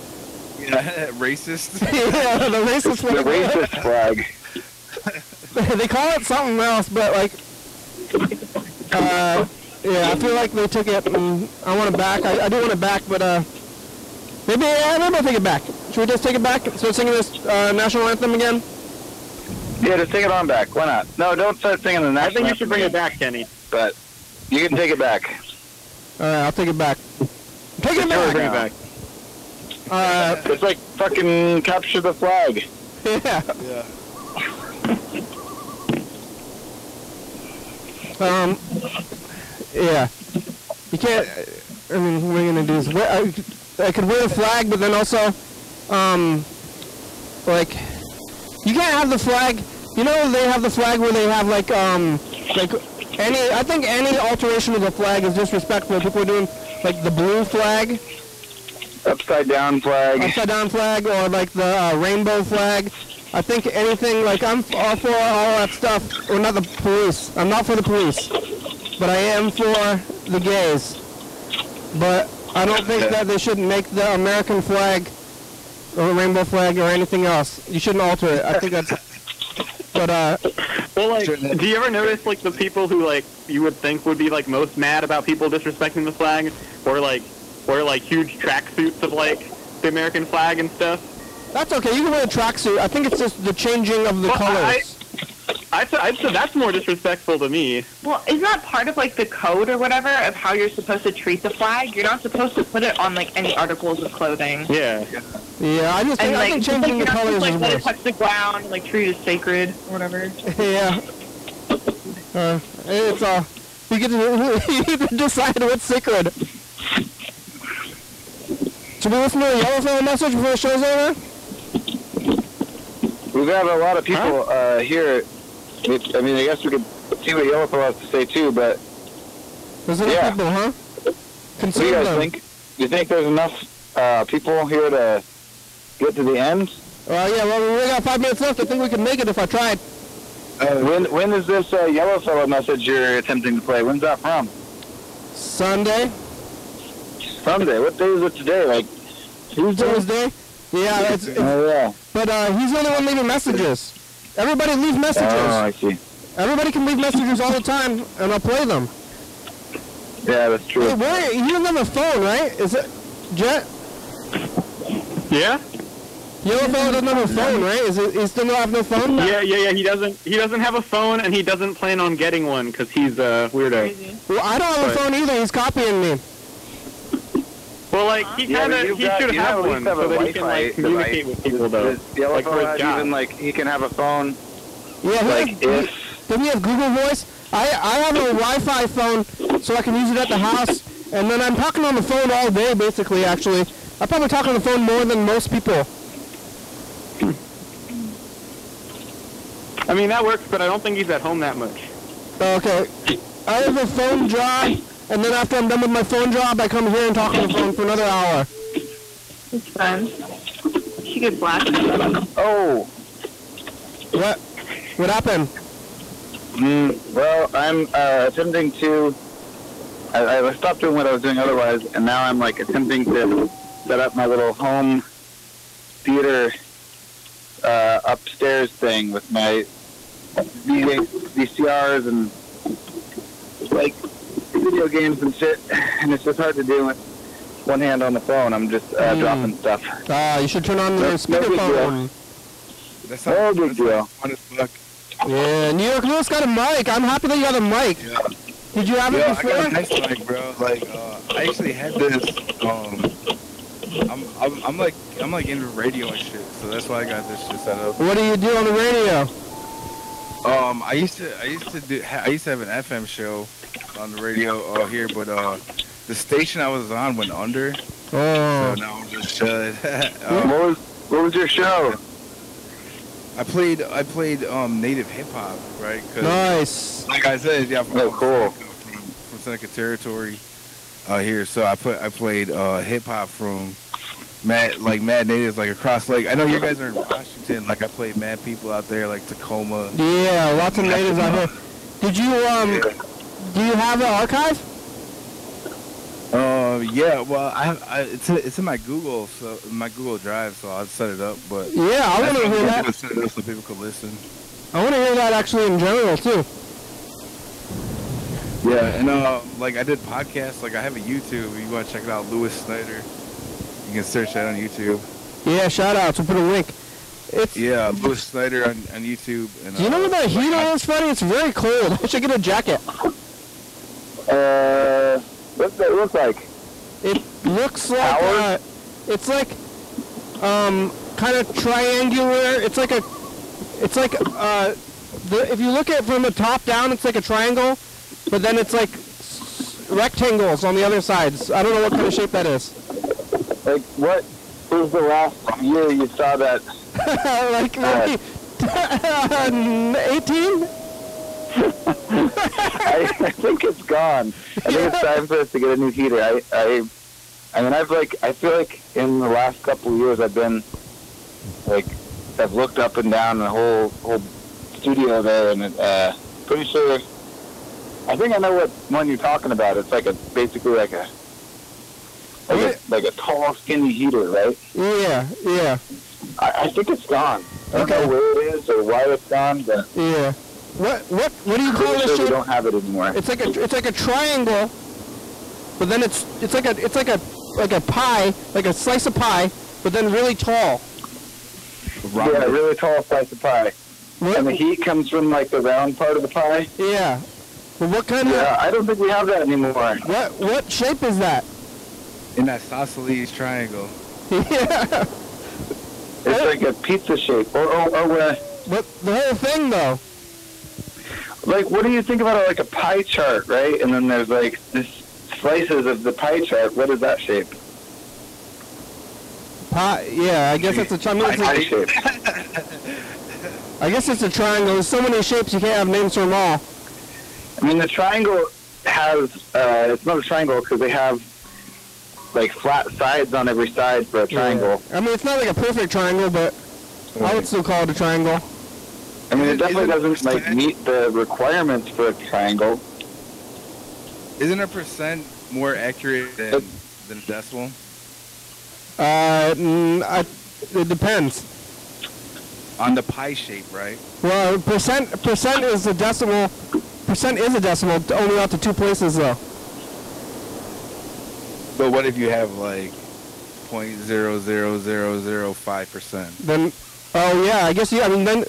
Yeah, racist. Yeah, the racist flag. The racist flag. They call it something else, but like, yeah, I feel like they took it, and I want it back. I do want it back, but maybe I'll take it back. Should we just take it back? Start singing this national anthem again? Yeah, just take it on back. Why not? No, don't start singing the national anthem. I think you should bring it back, Kenny. But you can take it back. All right, I'll take it back. Take it back. Bring it back. It's like fucking capture the flag. Yeah. Yeah. Yeah. You can't. I mean, what are you gonna do? I could wear a flag, but then also, like, you can't have the flag. You know, they have the flag where they have like I think any alteration of the flag is disrespectful. People are doing like the blue flag, upside down flag, or like the rainbow flag. I think anything, like, I'm all for all that stuff. Or not the police. I'm not for the police. But I am for the gays. But I don't think that they should make the American flag or rainbow flag or anything else. You shouldn't alter it. I think that's... But, well, like, do you ever notice, like, the people who, like, you would think would be, like, most mad about people disrespecting the flag? Or, like, huge tracksuits of, like, the American flag and stuff? That's okay. You can wear a tracksuit. I think it's just the changing of the colors. I'd say that's more disrespectful to me. Well, isn't that part of, like, the code or whatever of how you're supposed to treat the flag? You're not supposed to put it on, like, any articles of clothing. Yeah. Yeah, I think changing the colors is like, let it worse. touch the ground, like, treat it as sacred or whatever. Yeah. It's all... You get to decide what's sacred. Should we listen to the Yellowfella message before the show's over? We've got a lot of people here. I mean, I guess we could see what Yellowfell has to say too, but There's enough people, huh? what do you guys think? Do you think there's enough people here to get to the end? Yeah, well, we got 5 minutes left. I think we can make it if I tried. When is this Yellowfell message you're attempting to play? When's that from? Sunday. Sunday. What day is it today? Like Tuesday? Yeah, oh, yeah. But he's the only one leaving messages. Everybody leave messages. Oh, I see. Everybody can leave messages all the time, and I'll play them. Yeah, that's true. Hey, you don't have a phone, right? Is it Jet? Yeah. Yellowfell doesn't have a phone, right? He still don't have no phone? Yeah. He doesn't have a phone, and he doesn't plan on getting one because he's a weirdo. Well, I don't have a phone either. He's copying me. Well, like he should have one so that he can like communicate with people though. Like for his job. Even like he can have a phone. Yeah, like doesn't he have Google Voice? I have a Wi-Fi phone, so I can use it at the house, and then I'm talking on the phone all day, basically. Actually, I probably talk on the phone more than most people. I mean that works, but I don't think he's at home that much. Okay, I have a phone job, and then after I'm done with my phone job, I come here and talk on the phone for another hour. It's fun. She could blast it. Oh. What happened? Well, I'm attempting to. I stopped doing what I was doing otherwise, and now I'm like attempting to set up my little home theater upstairs thing with my VCRs and like video games and shit. And it's just hard to do with one hand on the phone. I'm just dropping stuff. You should turn on your speakerphone. No big deal. Yeah, New York Lewis got a mic. I'm happy that you got a mic. Yeah. Did you have it before? I got a nice mic, bro. Like, I actually had this. I'm like into radio and shit, so that's why I got this shit set up. What do you do on the radio? I used to have an FM show on the radio here, but the station I was on went under. So now I'm just shut. What was your show? I played native hip hop, right? Nice. Like I said, yeah, cool. From Seneca territory here. So I played hip hop from mad natives like across like I know you guys are in Washington. Like I played mad people out there like Tacoma. Yeah, lots of natives out here. Did you do you have an archive? Yeah, well, it's in my Google Drive, so I'll set it up. But yeah, I want to hear that. Set it up so people can listen. I want to hear that actually in general too. Yeah, and like I did podcasts. Like I have a YouTube. If you want to check it out, Lewis Snyder. You can search that on YouTube. Yeah, shout out. We'll put a link. Lewis Snyder on YouTube. And, do you know what that heat is, Freddie? It's very cold. I should get a jacket. What's that look like? It looks like it's like kind of triangular. It's like if you look at it from the top down, it's like a triangle, but then it's like rectangles on the other sides. I don't know what kind of shape that is. Like what was the last year you saw that? Like maybe 18. I think it's gone. I think it's time for us to get a new heater. I mean, I feel like in the last couple of years I've been like I've looked up and down the whole studio there, and pretty sure. I think I know what one you're talking about. It's like basically like a tall, skinny heater, right? Yeah. I think it's gone. I don't know where it is or why it's gone, but yeah. What do you call this shape? We don't have it anymore. It's like a triangle, but then it's like a pie, like a slice of pie, but then really tall. Yeah, really tall slice of pie. And the heat comes from like the round part of the pie. Yeah. Well, what kind of? Yeah, I don't think we have that anymore. What shape is that? In that isosceles triangle. Yeah. It's like a pizza shape, or What the whole thing though? Like, what do you think about it? Like a pie chart, right? And then there's like this slices of the pie chart. What is that shape? Pie. Yeah, I guess it's a triangle. Pie shape. I guess it's a triangle. There's so many shapes you can't have names for them all. I mean, the triangle has, it's not a triangle because they have, like, flat sides on every side for a triangle. Yeah. I mean, it's not like a perfect triangle, but I would still call it a triangle. I mean, it definitely doesn't, like, meet the requirements for a triangle. Isn't a percent more accurate than a decimal? It depends. On the pie shape, right? Well, percent is a decimal. Percent is a decimal, only out to 2 places though. But what if you have like 0.00005%? Then, oh yeah, I guess I mean then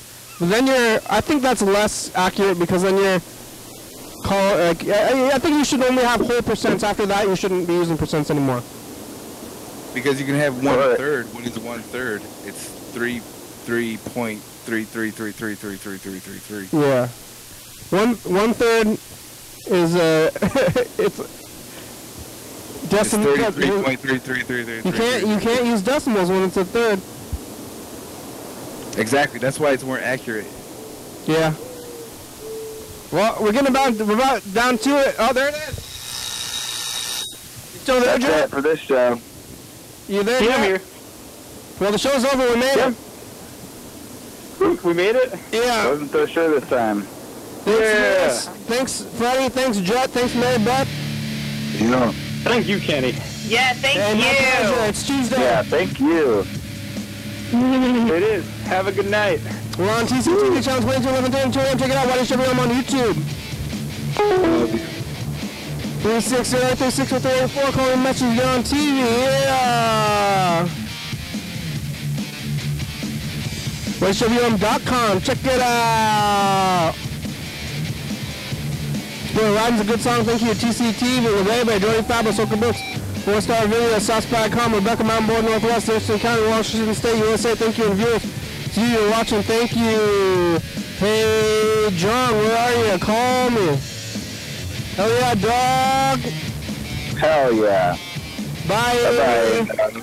you're. I think that's less accurate because then you're. I think you should only have whole percents. After that, you shouldn't be using percents anymore. Because you can have 1/3. What is 1/3? It's 3.3333333333. Yeah, one third is it's decimal. It's 33.333333. You can't use decimals when it's a third. Exactly. That's why it's more accurate. Yeah. Well, we're about down to it. Oh, there it is. So there, That's it for this show. You there? Yeah, I'm here. Well, the show's over. We made it. We made it? Yeah. Wasn't so sure this time. Thanks, Thanks, Freddie. Thanks, Jet. Thanks, Marybeth. Yeah. Thank you, Kenny. Yeah, thank And my pleasure. you. It's Tuesday. Yeah, thank you. It is. Have a good night. We're on TCTV channel 2211 2 a.m. Check it out. YDHWM on YouTube. 360-364384. Call me message. Get on TV. Yeah. YDHWM.com. Check it out. Well, Riding's a good song. Thank you to TCTV. With Ray by Jordy Fabulous, Soca Brooks. 4-star video at Southside.com. Rebecca Mountain Board, Northwest, Thurston County, Washington State, USA. Thank you, and viewers. See you watching. Thank you. Hey, John, where are you? Call me. Hell yeah, dog. Hell yeah. Bye. Bye-bye.